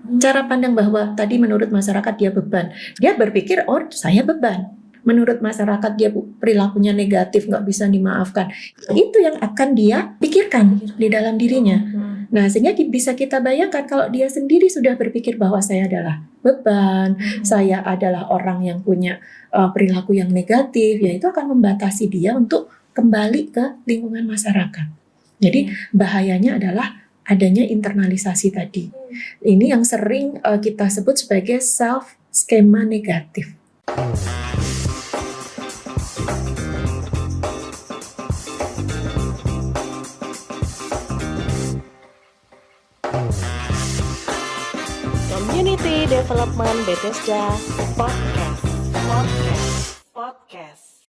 Cara pandang bahwa tadi menurut masyarakat dia beban, dia berpikir oh saya beban. Menurut masyarakat dia perilakunya negatif, nggak bisa dimaafkan. Itu yang akan dia pikirkan di dalam dirinya. Nah, sehingga bisa kita bayangkan kalau dia sendiri sudah berpikir bahwa saya adalah beban, saya adalah orang yang punya perilaku yang negatif, ya itu akan membatasi dia untuk kembali ke lingkungan masyarakat. Jadi bahayanya adalah adanya internalisasi tadi. Ini yang sering kita sebut sebagai self skema negatif. Community Development Bethesda Podcast.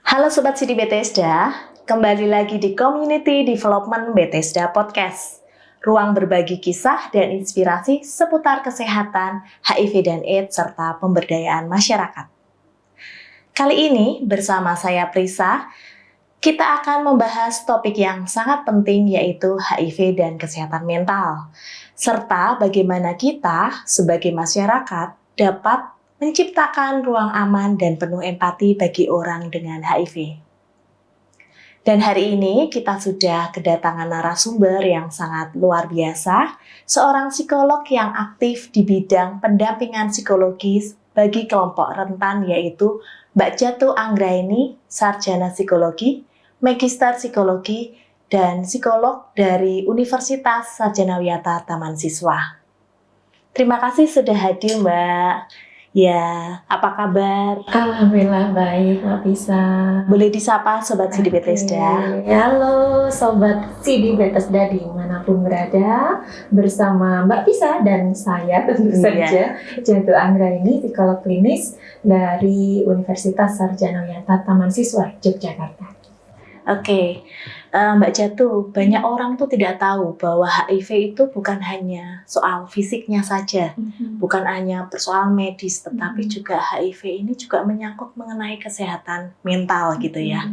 Halo Sobat CD Bethesda, kembali lagi di Community Development Bethesda Podcast. Ruang berbagi kisah dan inspirasi seputar kesehatan, HIV dan AIDS, serta pemberdayaan masyarakat. Kali ini bersama saya Prisa, kita akan membahas topik yang sangat penting yaitu HIV dan kesehatan mental. Serta bagaimana kita sebagai masyarakat dapat menciptakan ruang aman dan penuh empati bagi orang dengan HIV. Dan hari ini kita sudah kedatangan narasumber yang sangat luar biasa, seorang psikolog yang aktif di bidang pendampingan psikologis bagi kelompok rentan yaitu Mbak Jatuh Anggraini, Sarjana Psikologi, Magister Psikologi, dan psikolog dari Universitas Sarjana Wiyata Taman Siswa. Terima kasih sudah hadir, Mbak. Ya, apa kabar? Alhamdulillah baik, Mbak Pisa. Boleh disapa Sobat CD Bethesda. Halo Sobat CD Bethesda dimanapun berada, bersama Mbak Pisa dan saya tentu saja, Jatuh Anggraini, psikolog klinis dari Universitas Sarjana Wiyata Taman Siswa, Yogyakarta. Oke. Mbak Jatuh, banyak orang tuh tidak tahu bahwa HIV itu bukan hanya soal fisiknya saja, bukan hanya persoalan medis, tetapi juga HIV ini juga menyangkut mengenai kesehatan mental gitu ya.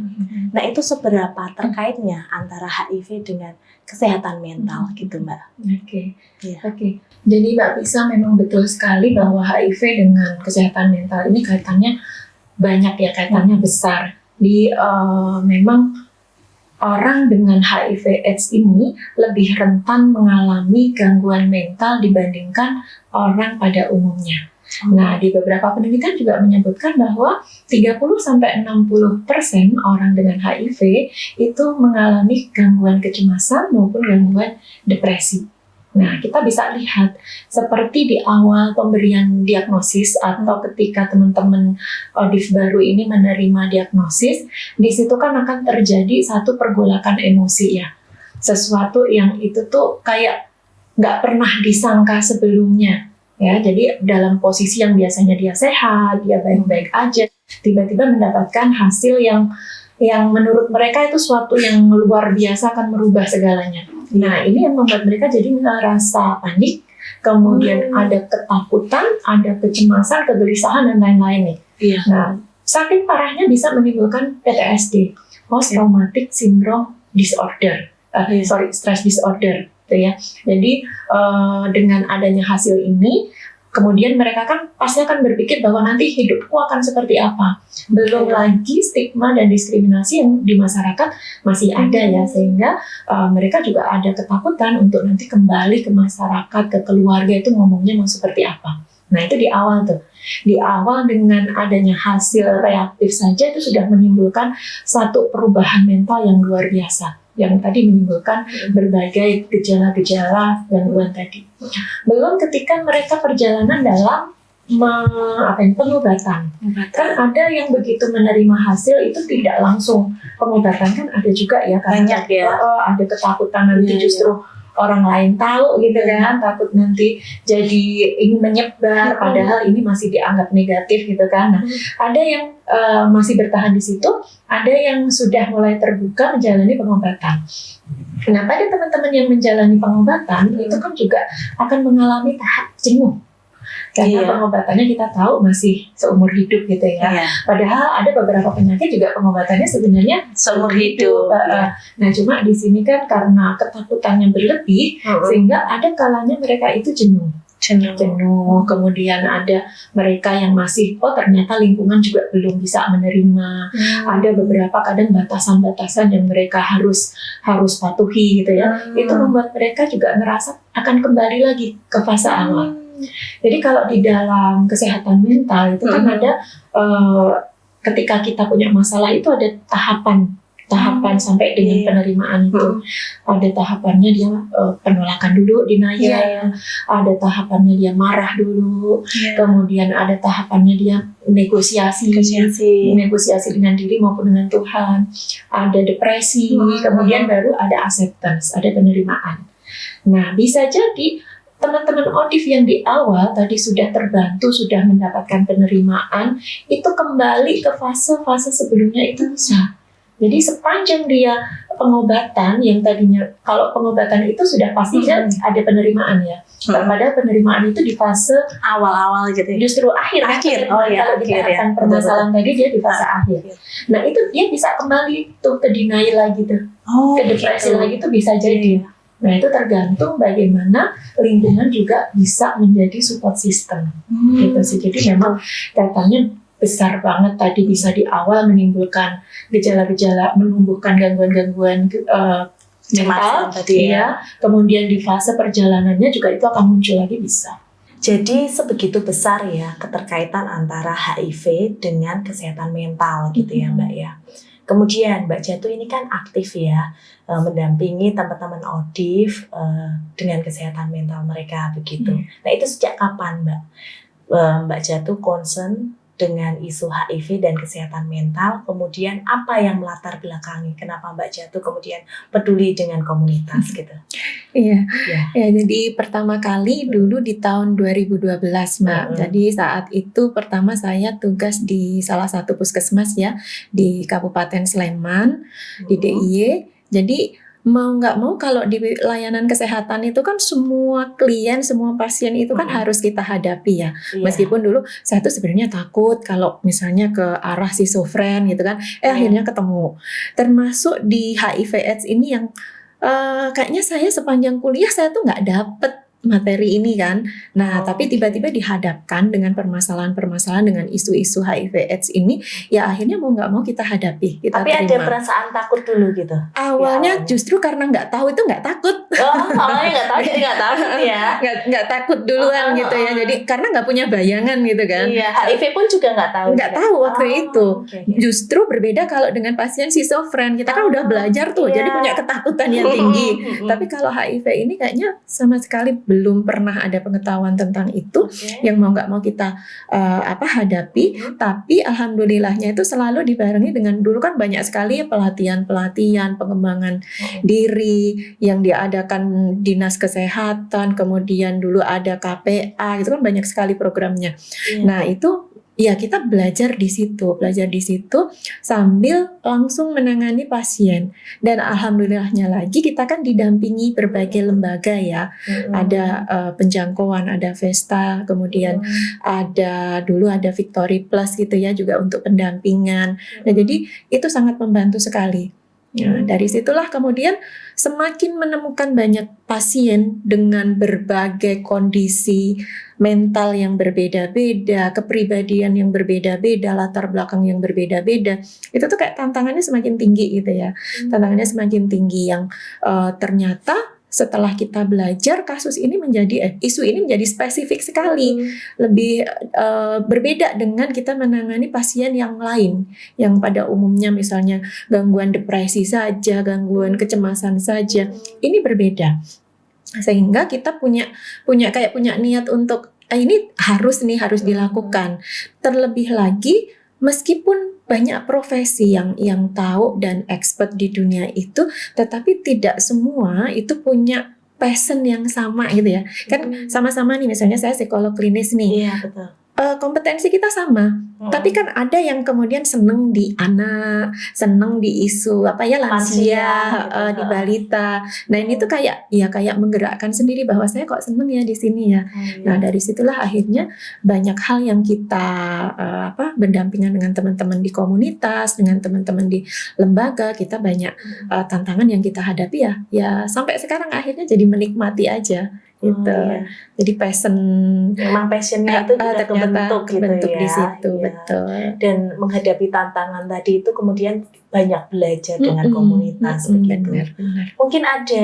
Nah, itu seberapa terkaitnya antara HIV dengan kesehatan mental gitu, Mbak? Oke. Jadi Mbak Pisa memang betul sekali bahwa HIV dengan kesehatan mental ini kaitannya banyak ya, kaitannya besar. Memang orang dengan HIV/AIDS ini lebih rentan mengalami gangguan mental dibandingkan orang pada umumnya. Nah, di beberapa penelitian juga menyebutkan bahwa 30-60% orang dengan HIV itu mengalami gangguan kecemasan maupun gangguan depresi. Nah, kita bisa lihat seperti di awal pemberian diagnosis atau ketika teman-teman ODIF baru ini menerima diagnosis, di situ kan akan terjadi satu pergolakan emosi ya. Sesuatu yang itu tuh kayak nggak pernah disangka sebelumnya. Ya, jadi dalam posisi yang biasanya dia sehat, dia baik-baik aja, tiba-tiba mendapatkan hasil yang menurut mereka itu suatu yang luar biasa akan merubah segalanya. Nah, ini yang membuat mereka jadi merasa panik, kemudian ada ketakutan, ada kecemasan, kegelisahan, dan lain-lain nih. Nah, saking parahnya bisa menimbulkan PTSD, Post Traumatic Syndrome Disorder, stress disorder, gitu ya. Jadi dengan adanya hasil ini, kemudian mereka kan pasti akan berpikir bahwa nanti hidupku akan seperti apa. Belum lagi stigma dan diskriminasi yang di masyarakat masih ada ya, sehingga mereka juga ada ketakutan untuk nanti kembali ke masyarakat, ke keluarga itu ngomongnya mau seperti apa. Nah, itu di awal tuh. Di awal dengan adanya hasil reaktif saja itu sudah menimbulkan satu perubahan mental yang luar biasa, yang tadi menimbulkan berbagai gejala-gejala gangguan tadi. Belum ketika mereka perjalanan dalam pengobatan. Kan ada yang begitu menerima hasil itu tidak langsung pengobatan, kan ada juga ya, banyak ya. Ada ketakutan nanti justru orang lain tahu gitu kan, takut nanti jadi ini menyebar, padahal ini masih dianggap negatif gitu kan. Nah, ada yang masih bertahan di situ, ada yang sudah mulai terbuka menjalani pengobatan. Nah, pada teman-teman yang menjalani pengobatan itu kan juga akan mengalami tahap jenuh. karena pengobatannya kita tahu masih seumur hidup gitu ya. Padahal ada beberapa penyakit juga pengobatannya sebenarnya seumur hidup. Nah cuma di sini kan karena ketakutannya berlebih, sehingga ada kalanya mereka itu jenuh. Kemudian ada mereka yang masih ternyata lingkungan juga belum bisa menerima. Ada beberapa kadang batasan-batasan yang mereka harus patuhi gitu ya. Itu membuat mereka juga ngerasa akan kembali lagi ke fase awal. Jadi kalau di dalam kesehatan mental itu kan ada ketika kita punya masalah itu ada tahapan sampai dengan penerimaan itu. Ada tahapannya dia penolakan dulu, denial. Ada tahapannya dia marah dulu. Kemudian ada tahapannya dia negosiasi dengan diri maupun dengan Tuhan. Ada depresi, kemudian baru ada acceptance, ada penerimaan. Nah, bisa jadi teman-teman ODIF yang di awal tadi sudah terbantu, sudah mendapatkan penerimaan, itu kembali ke fase-fase sebelumnya itu bisa. Jadi sepanjang dia pengobatan yang tadinya, kalau pengobatan itu sudah pasti ada penerimaan ya. Padahal penerimaan itu di fase awal-awal gitu ya. Justru akhir. Kalau dikatakan permasalahan tadi dia di fase akhir. Nah itu dia bisa kembali tuh ke denial lagi tuh, ke depresi lagi tuh bisa jadi. Nah itu tergantung bagaimana lingkungan juga bisa menjadi support system gitu sih. Jadi memang datanya besar banget tadi, bisa di awal menimbulkan gejala-gejala, menumbuhkan gangguan-gangguan mental tadi ya. Kemudian di fase perjalanannya juga itu akan muncul lagi bisa. Jadi sebegitu besar ya keterkaitan antara HIV dengan kesehatan mental gitu ya Mbak ya. Kemudian Mbak Jatuh ini kan aktif ya, mendampingi teman-teman ODIF dengan kesehatan mental mereka begitu. Nah itu sejak kapan Mbak Jatuh concern dengan isu HIV dan kesehatan mental, kemudian apa yang melatar belakangi kenapa Mbak Jatuh kemudian peduli dengan komunitas gitu? Iya, jadi pertama kali dulu di tahun 2012 Mbak. Jadi saat itu pertama saya tugas di salah satu puskesmas ya di Kabupaten Sleman, di DIY. Jadi mau nggak mau kalau di layanan kesehatan itu kan semua klien, semua pasien itu kan harus kita hadapi ya. Meskipun dulu saya tuh sebenarnya takut kalau misalnya ke arah schizofren gitu kan. Akhirnya ketemu. Termasuk di HIV/AIDS ini yang kayaknya saya sepanjang kuliah saya tuh nggak dapet materi ini kan. Nah, tapi tiba-tiba dihadapkan dengan permasalahan-permasalahan dengan isu-isu HIV/AIDS ini, ya akhirnya mau nggak mau kita hadapi, kita tapi terima. Ada perasaan takut dulu gitu? Awalnya justru karena nggak tahu itu nggak takut. Awalnya nggak tahu jadi nggak takut ya? Nggak takut duluan gitu ya. Jadi karena nggak punya bayangan gitu kan. Iya, HIV pun juga nggak tahu. Nggak tahu waktu itu. Justru berbeda kalau dengan pasien schizofren. Kita kan udah belajar tuh, jadi punya ketakutan yang tinggi. Tapi kalau HIV ini kayaknya sama sekali belum pernah ada pengetahuan tentang itu, yang mau nggak mau kita hadapi. Tapi alhamdulillahnya itu selalu dibarengi dengan, dulu kan banyak sekali pelatihan pengembangan diri yang diadakan dinas kesehatan, kemudian dulu ada KPA, itu kan banyak sekali programnya. Nah itu ya kita belajar di situ sambil langsung menangani pasien. Dan alhamdulillahnya lagi kita kan didampingi berbagai lembaga ya. Ada penjangkauan, ada Vesta, kemudian dulu ada Victory Plus gitu ya juga untuk pendampingan. Nah jadi itu sangat membantu sekali. Nah, dari situlah kemudian semakin menemukan banyak pasien dengan berbagai kondisi mental yang berbeda-beda, kepribadian yang berbeda-beda, latar belakang yang berbeda-beda. Itu tuh kayak tantangannya semakin tinggi gitu ya. Tantangannya semakin tinggi yang ternyata setelah kita belajar isu ini menjadi spesifik sekali, lebih berbeda dengan kita menangani pasien yang lain yang pada umumnya misalnya gangguan depresi saja, gangguan kecemasan saja. Ini berbeda, sehingga kita punya niat untuk ini harus dilakukan. Terlebih lagi meskipun banyak profesi yang tahu dan expert di dunia itu, tetapi tidak semua itu punya passion yang sama gitu ya. Kan sama-sama nih, misalnya saya psikolog klinis nih. Iya, betul. kompetensi kita sama. Tapi kan ada yang kemudian seneng di anak, seneng di isu lansia, gitu. di balita. Nah ini tuh kayak menggerakkan sendiri bahwa saya kok seneng ya di sini ya. Nah dari situlah akhirnya banyak hal yang kita berdampingan dengan teman-teman di komunitas, dengan teman-teman di lembaga, kita banyak tantangan yang kita hadapi ya sampai sekarang akhirnya jadi menikmati aja. Gitu. Jadi memang passionnya itu juga kebentuk ya. Di situ, ya. Betul. Dan menghadapi tantangan tadi itu kemudian banyak belajar dengan komunitas begitu. Benar. Mungkin ada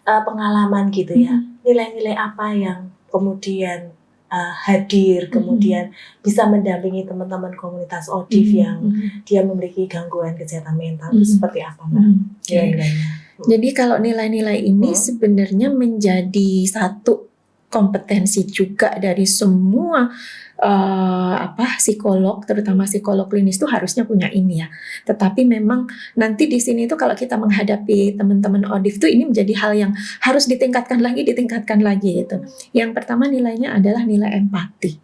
pengalaman gitu ya, nilai-nilai apa yang kemudian hadir, kemudian bisa mendampingi teman-teman komunitas ODIF yang dia memiliki gangguan kesehatan mental itu seperti apa, Mbak? Nilai-nilainya. Jadi kalau nilai-nilai ini sebenarnya menjadi satu kompetensi juga dari semua psikolog, terutama psikolog klinis itu harusnya punya ini ya. Tetapi memang nanti di sini itu kalau kita menghadapi teman-teman ODIF itu ini menjadi hal yang harus ditingkatkan lagi gitu. Yang pertama nilainya adalah nilai empati.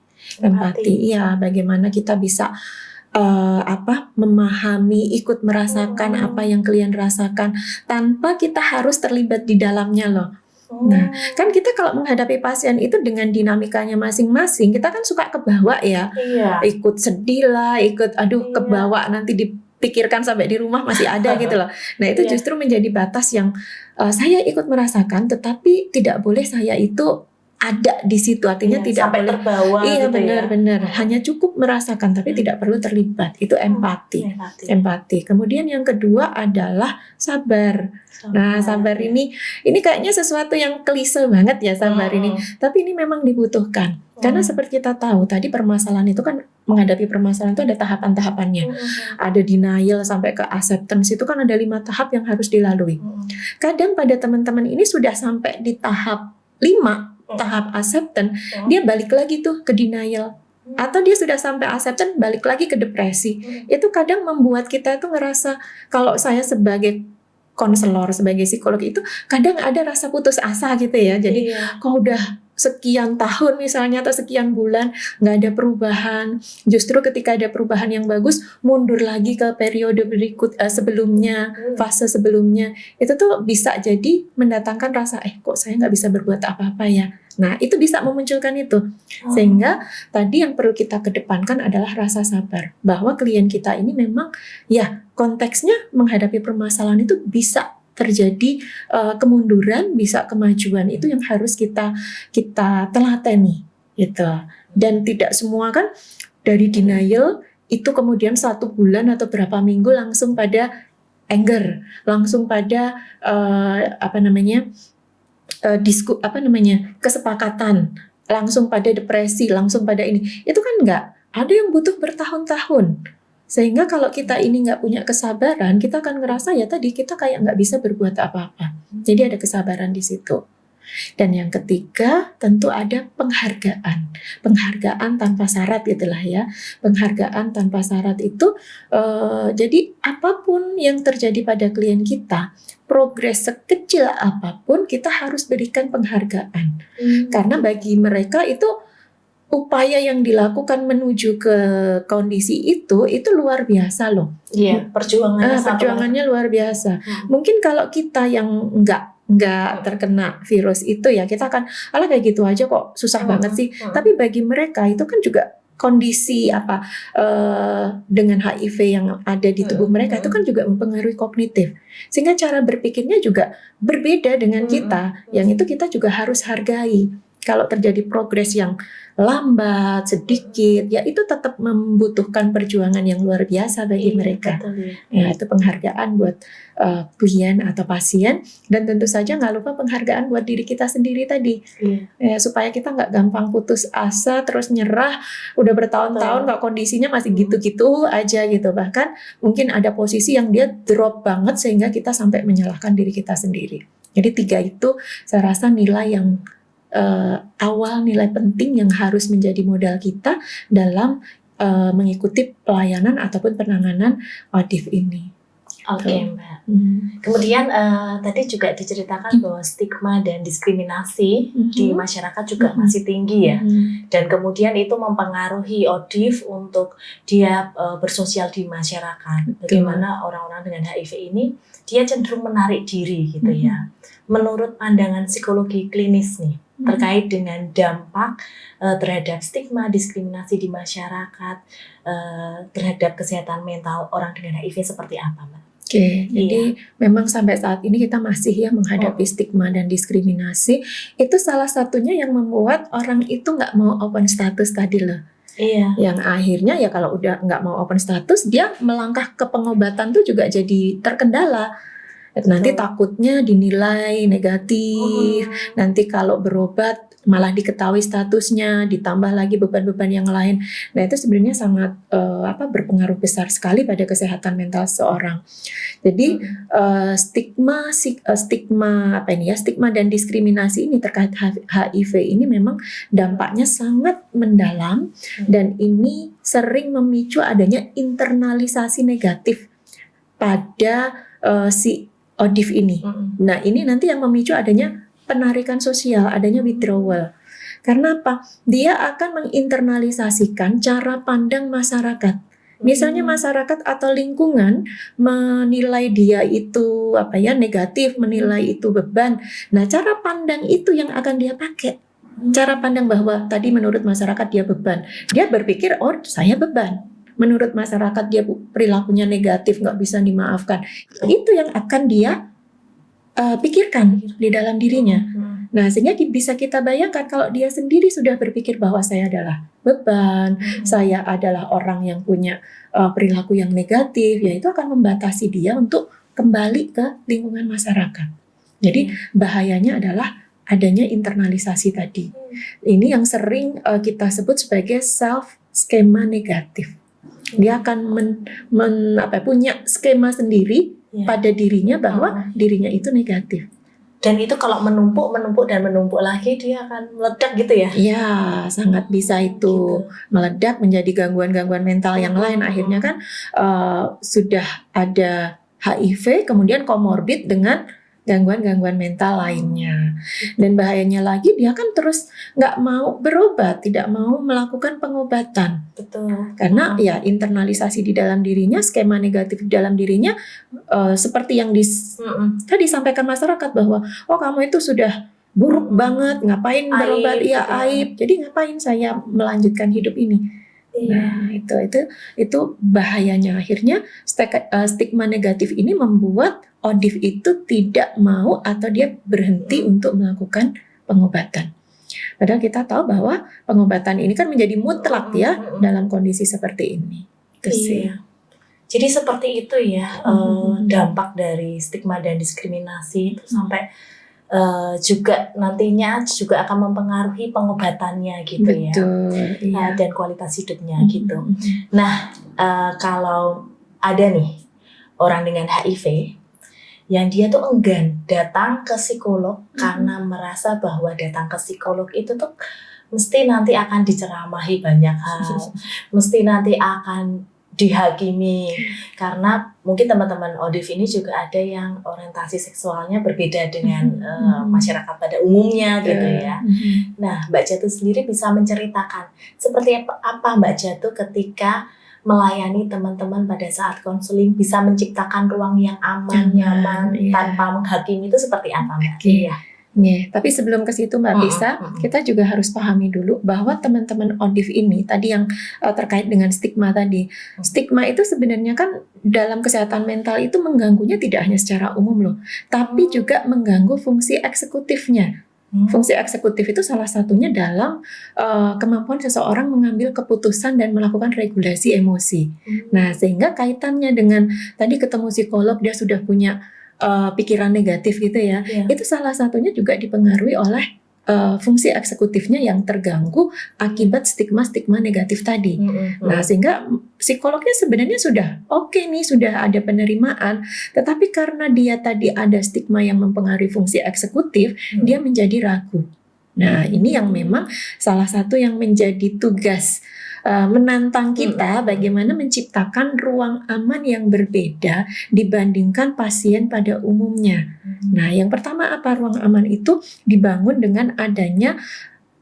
Ya, bagaimana kita bisa memahami, ikut merasakan apa yang kalian rasakan tanpa kita harus terlibat di dalamnya loh. Nah, kan kita kalau menghadapi pasien itu dengan dinamikanya masing-masing, kita kan suka kebawa ya. Ikut sedih lah, ikut kebawa nanti dipikirkan sampai di rumah masih ada gitu loh. Nah, itu justru menjadi batas yang saya ikut merasakan, tetapi tidak boleh saya itu ada di situ, artinya tidak sampai boleh terbawa. Iya gitu benar. Hanya cukup merasakan tapi tidak perlu terlibat. Itu empati. Kemudian yang kedua adalah sabar. Nah, sabar ini kayaknya sesuatu yang klise banget ya sabar ini. Tapi ini memang dibutuhkan. Karena seperti kita tahu tadi permasalahan itu kan menghadapi permasalahan itu ada tahapan-tahapannya. Ada denial sampai ke acceptance itu kan ada 5 tahap yang harus dilalui. Kadang pada teman-teman ini sudah sampai di tahap 5 tahap acceptance, dia balik lagi tuh ke denial. Atau dia sudah sampai acceptance, balik lagi ke depresi. Itu kadang membuat kita tuh ngerasa, kalau saya sebagai konselor, sebagai psikolog itu, kadang ada rasa putus asa gitu ya. Jadi kok udah sekian tahun misalnya atau sekian bulan nggak ada perubahan, justru ketika ada perubahan yang bagus mundur lagi ke periode berikut sebelumnya, fase sebelumnya, itu tuh bisa jadi mendatangkan rasa kok saya nggak bisa berbuat apa-apa ya. Nah itu bisa memunculkan itu, sehingga tadi yang perlu kita kedepankan adalah rasa sabar bahwa klien kita ini memang ya konteksnya menghadapi permasalahan itu bisa terjadi kemunduran, bisa kemajuan, itu yang harus kita telateni gitu. Dan tidak semua kan dari denial itu kemudian 1 bulan atau berapa minggu langsung pada anger, langsung pada kesepakatan, langsung pada depresi, langsung pada ini. Itu kan enggak, ada yang butuh bertahun-tahun. Sehingga kalau kita ini nggak punya kesabaran, kita akan ngerasa ya tadi kita kayak nggak bisa berbuat apa-apa. Jadi ada kesabaran di situ. Dan yang ketiga tentu ada penghargaan. Penghargaan tanpa syarat itulah ya. Penghargaan tanpa syarat itu jadi apapun yang terjadi pada klien kita, progres sekecil apapun kita harus berikan penghargaan. Karena bagi mereka itu upaya yang dilakukan menuju ke kondisi itu luar biasa loh. Iya, perjuangannya luar biasa. Mungkin kalau kita yang nggak terkena virus itu ya kita akan kayak gitu aja kok susah banget sih. Tapi bagi mereka itu kan juga kondisi dengan HIV yang ada di tubuh mereka itu kan juga mempengaruhi kognitif. Sehingga cara berpikirnya juga berbeda dengan kita. Yang itu kita juga harus hargai. Kalau terjadi progres yang lambat, sedikit, ya itu tetap membutuhkan perjuangan yang luar biasa bagi mereka. Betul, ya. Itu penghargaan buat klien atau pasien, dan tentu saja nggak lupa penghargaan buat diri kita sendiri tadi. Supaya kita nggak gampang putus asa, terus nyerah, udah bertahun-tahun kok kondisinya masih gitu-gitu aja gitu. Bahkan mungkin ada posisi yang dia drop banget sehingga kita sampai menyalahkan diri kita sendiri. Jadi 3 itu saya rasa nilai yang awal, nilai penting yang harus menjadi modal kita dalam mengikuti pelayanan ataupun penanganan ODIF ini. Oke, Tuh. Mbak. Kemudian tadi juga diceritakan bahwa stigma dan diskriminasi di masyarakat juga masih tinggi ya. Dan kemudian itu mempengaruhi ODIF untuk dia bersosial di masyarakat. Bagaimana orang-orang dengan HIV ini dia cenderung menarik diri gitu ya. Menurut pandangan psikologi klinis nih terkait dengan dampak terhadap stigma diskriminasi di masyarakat terhadap kesehatan mental orang dengan HIV seperti apa, Mbak? Oke, jadi memang sampai saat ini kita masih ya menghadapi stigma dan diskriminasi. Itu salah satunya yang membuat orang itu nggak mau open status tadi loh. Iya. Yang akhirnya ya kalau udah nggak mau open status, dia melangkah ke pengobatan tuh juga jadi terkendala. Nanti takutnya dinilai negatif. Nanti kalau berobat malah diketahui statusnya, ditambah lagi beban-beban yang lain. Nah itu sebenarnya sangat berpengaruh besar sekali pada kesehatan mental seseorang. Jadi stigma dan diskriminasi ini terkait HIV ini memang dampaknya sangat mendalam dan ini sering memicu adanya internalisasi negatif pada si ODIF ini. Nah ini nanti yang memicu adanya penarikan sosial, adanya withdrawal. Karena apa? Dia akan menginternalisasikan cara pandang masyarakat. Misalnya masyarakat atau lingkungan menilai dia itu negatif, menilai itu beban. Nah, cara pandang itu yang akan dia pakai. Cara pandang bahwa tadi menurut masyarakat dia beban. Dia berpikir, oh saya beban. Menurut masyarakat dia perilakunya negatif, nggak bisa dimaafkan. Itu yang akan dia pikirkan di dalam dirinya. Nah, sehingga bisa kita bayangkan kalau dia sendiri sudah berpikir bahwa saya adalah beban, saya adalah orang yang punya perilaku yang negatif, ya itu akan membatasi dia untuk kembali ke lingkungan masyarakat. Jadi bahayanya adalah adanya internalisasi tadi. Ini yang sering kita sebut sebagai self skema negatif. Dia akan punya skema sendiri pada dirinya bahwa dirinya itu negatif. Dan itu kalau menumpuk lagi dia akan meledak gitu ya? Iya, sangat bisa itu meledak menjadi gangguan-gangguan mental yang lain. Akhirnya kan sudah ada HIV, kemudian komorbid dengan gangguan-gangguan mental lainnya. Dan bahayanya lagi dia kan terus nggak mau berobat, tidak mau melakukan pengobatan. Betul. Karena ya internalisasi di dalam dirinya, skema negatif di dalam dirinya seperti yang tadi disampaikan masyarakat bahwa oh kamu itu sudah buruk banget, ngapain berobat? Iya aib. Jadi ngapain saya melanjutkan hidup ini? Nah itu bahayanya. Akhirnya stigma negatif ini membuat ODIF itu tidak mau atau dia berhenti untuk melakukan pengobatan. Padahal kita tahu bahwa pengobatan ini kan menjadi mutlak ya dalam kondisi seperti ini. Jadi seperti itu ya dampak dari stigma dan diskriminasi itu sampai juga nantinya juga akan mempengaruhi pengobatannya gitu. Betul, ya. Dan kualitas hidupnya gitu. Nah kalau ada nih orang dengan HIV yang dia tuh enggan datang ke psikolog karena merasa bahwa datang ke psikolog itu tuh mesti nanti akan diceramahi banyak hal, mesti nanti akan dihakimi karena mungkin teman-teman ODIF ini juga ada yang orientasi seksualnya berbeda dengan masyarakat pada umumnya gitu ya. Nah, Mbak Jatuh sendiri bisa menceritakan seperti apa Mbak Jatuh ketika melayani teman-teman pada saat konseling, bisa menciptakan ruang yang aman, nyaman, tanpa menghakimi itu seperti apa Mbak? Tapi sebelum ke situ Mbak Lisa, kita juga harus pahami dulu bahwa teman-teman ODIF ini tadi yang terkait dengan stigma tadi. Stigma itu sebenarnya kan dalam kesehatan mental itu mengganggunya tidak hanya secara umum loh, tapi juga mengganggu fungsi eksekutifnya. Fungsi eksekutif itu salah satunya dalam kemampuan seseorang mengambil keputusan dan melakukan regulasi emosi. Nah, sehingga kaitannya dengan tadi ketemu psikolog dia sudah punya pikiran negatif gitu ya. Itu salah satunya juga dipengaruhi oleh fungsi eksekutifnya yang terganggu akibat stigma-stigma negatif tadi. Nah, sehingga psikolognya sebenarnya sudah oke nih, sudah ada penerimaan, tetapi karena dia tadi ada stigma yang mempengaruhi fungsi eksekutif, dia menjadi ragu. Nah, ini yang memang salah satu yang menjadi tugas menantang kita bagaimana menciptakan ruang aman yang berbeda dibandingkan pasien pada umumnya. Nah, yang pertama apa? Ruang aman itu dibangun dengan adanya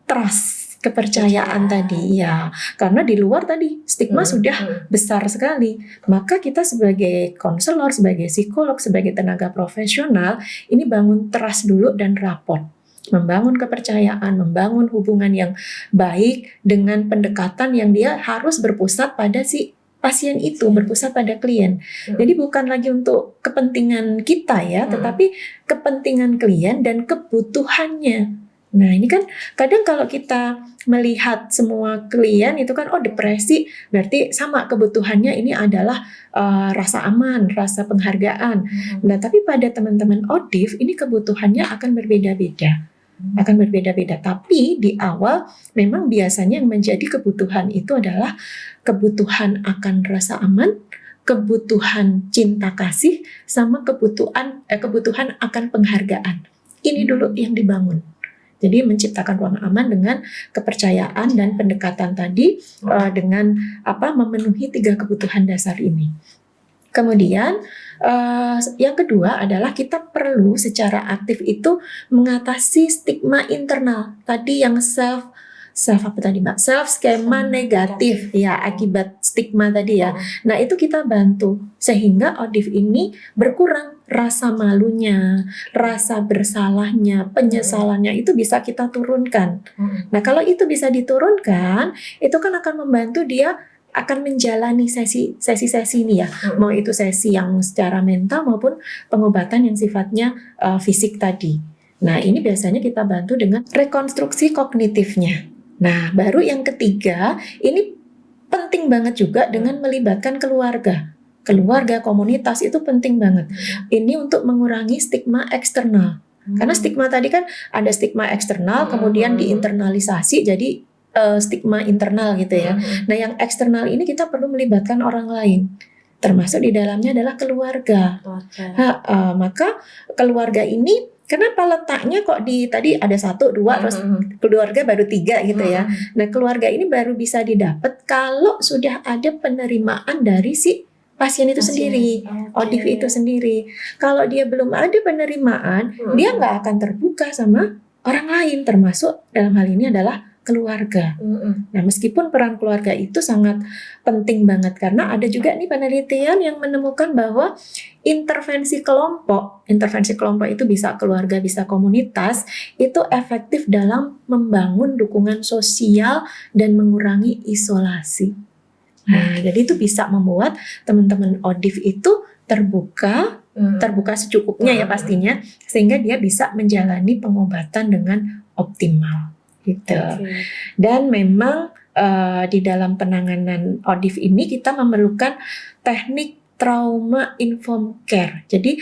trust, kepercayaan tadi ya. Karena di luar tadi stigma sudah besar sekali. Maka kita sebagai konselor, sebagai psikolog, sebagai tenaga profesional ini bangun trust dulu dan rapport. Membangun kepercayaan, membangun hubungan yang baik dengan pendekatan yang dia harus berpusat pada si pasien itu, berpusat pada klien. Jadi bukan lagi untuk kepentingan kita ya, tetapi kepentingan klien dan kebutuhannya. Nah, ini kan kadang kalau kita melihat semua klien itu kan depresi, berarti sama kebutuhannya ini adalah rasa aman, rasa penghargaan. Nah, tapi pada teman-teman ODIF ini kebutuhannya akan berbeda-beda. Tapi di awal memang biasanya yang menjadi kebutuhan itu adalah kebutuhan akan rasa aman, kebutuhan cinta kasih, sama kebutuhan akan penghargaan. Ini dulu yang dibangun. Jadi menciptakan ruang aman dengan kepercayaan dan pendekatan tadi dengan memenuhi 3 kebutuhan dasar ini. Kemudian yang kedua adalah kita perlu secara aktif itu mengatasi stigma internal. Tadi yang self skema negatif ya akibat stigma tadi ya. Nah, itu kita bantu sehingga ODIF ini berkurang rasa malunya, rasa bersalahnya, penyesalannya itu bisa kita turunkan. Nah, kalau itu bisa diturunkan, itu kan akan membantu dia akan menjalani sesi-sesi ini ya, mau itu sesi yang secara mental maupun pengobatan yang sifatnya fisik tadi. Nah, ini biasanya kita bantu dengan rekonstruksi kognitifnya. Nah, baru yang ketiga, ini penting banget juga dengan melibatkan keluarga. Keluarga, komunitas itu penting banget. Ini untuk mengurangi stigma eksternal. Karena stigma tadi kan ada stigma eksternal, kemudian diinternalisasi jadi stigma internal gitu ya. Nah, yang eksternal ini kita perlu melibatkan orang lain, termasuk di dalamnya adalah keluarga. Maka keluarga ini kenapa letaknya kok tadi ada 1, 2, terus keluarga baru 3 gitu ya. Nah, keluarga ini baru bisa didapat kalau sudah ada penerimaan dari si pasien itu sendiri, ODIF itu sendiri. Kalau dia belum ada penerimaan, dia nggak akan terbuka sama orang lain, termasuk dalam hal ini adalah keluarga. Nah, meskipun peran keluarga itu sangat penting banget karena ada juga nih penelitian yang menemukan bahwa intervensi kelompok itu bisa keluarga, bisa komunitas, itu efektif dalam membangun dukungan sosial dan mengurangi isolasi. Nah, jadi itu bisa membuat teman-teman ODIF itu terbuka secukupnya ya pastinya, sehingga dia bisa menjalani pengobatan dengan optimal. Gitu. Dan memang di dalam penanganan ODIF ini kita memerlukan teknik trauma informed care. Jadi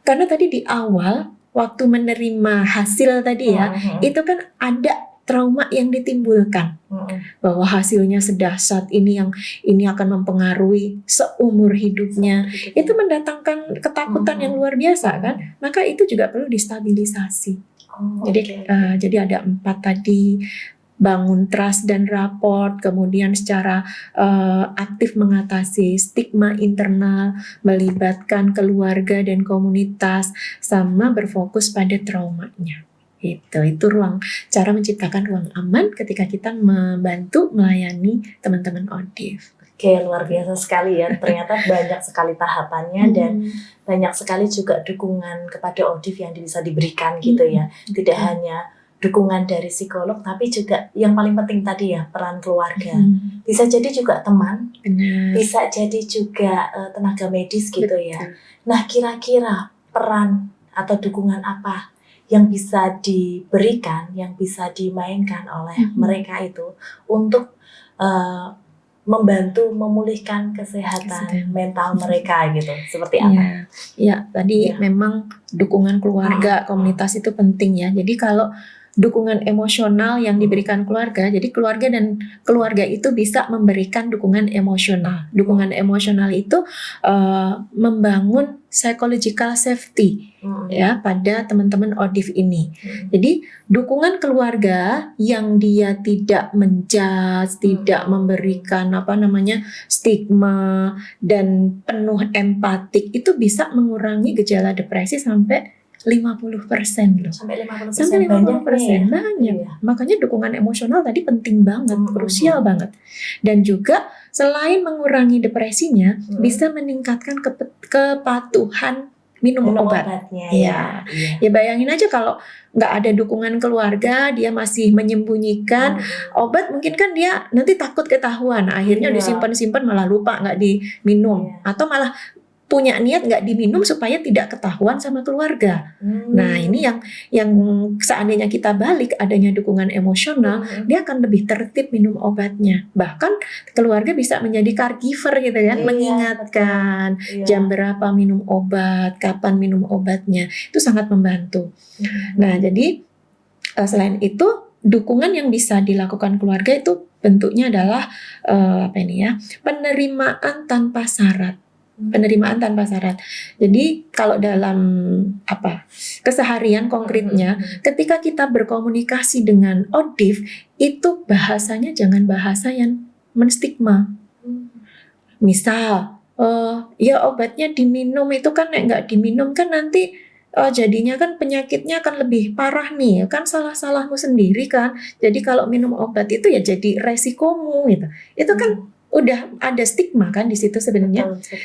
karena tadi di awal waktu menerima hasil tadi ya, itu kan ada trauma yang ditimbulkan bahwa hasilnya sedahsyat yang ini akan mempengaruhi seumur hidupnya. Itu mendatangkan ketakutan yang luar biasa kan? Maka itu juga perlu distabilisasi. Jadi ada 4 tadi, bangun trust dan rapport, kemudian secara aktif mengatasi stigma internal, melibatkan keluarga dan komunitas, sama berfokus pada traumanya. Itu cara menciptakan ruang aman ketika kita membantu melayani teman-teman ODIF. Oke, luar biasa sekali ya. Ternyata banyak sekali tahapannya dan banyak sekali juga dukungan kepada ODIF yang bisa diberikan gitu ya. Tidak hanya dukungan dari psikolog, tapi juga yang paling penting tadi ya, peran keluarga. Bisa jadi juga teman, bisa jadi juga tenaga medis gitu ya. Nah, kira-kira peran atau dukungan apa yang bisa diberikan, yang bisa dimainkan oleh mereka itu untuk membantu memulihkan kesehatan mental mereka gitu, seperti apa? Ya, tadi memang dukungan keluarga, komunitas itu penting ya. Jadi kalau dukungan emosional yang diberikan keluarga. Jadi keluarga dan keluarga itu bisa memberikan dukungan emosional. Dukungan emosional itu membangun psychological safety ya pada teman-teman ODIF ini. Jadi dukungan keluarga yang dia tidak menjudge, tidak memberikan stigma dan penuh empatik itu bisa mengurangi gejala depresi sampai 50% loh. Sampai 50%. Sampai 50% banyak. Iya. Makanya dukungan emosional tadi penting banget, krusial banget. Dan juga selain mengurangi depresinya, bisa meningkatkan kepatuhan minum obat. Obatnya. Iya. Ya bayangin aja kalau nggak ada dukungan keluarga, dia masih menyembunyikan obat, mungkin kan dia nanti takut ketahuan, akhirnya Iya. disimpan-simpan malah lupa nggak diminum, atau malah punya niat nggak diminum supaya tidak ketahuan sama keluarga. Nah ini yang seandainya kita balik adanya dukungan emosional, dia akan lebih tertib minum obatnya. Bahkan keluarga bisa menjadi caregiver gitu kan, Iya, mengingatkan Iya. jam berapa minum obat, kapan minum obatnya, itu sangat membantu. Nah jadi selain itu dukungan yang bisa dilakukan keluarga itu bentuknya adalah penerimaan tanpa syarat. Penerimaan tanpa syarat. Jadi kalau dalam keseharian konkretnya, ketika kita berkomunikasi dengan ODIF, itu bahasanya jangan bahasa yang menstigma. Misal, ya obatnya diminum itu kan nggak diminum kan nanti jadinya kan penyakitnya akan lebih parah nih, kan salah-salahmu sendiri kan. Jadi kalau minum obat itu ya jadi resikomu gitu. Itu kan udah ada stigma kan di situ sebenarnya. Betul.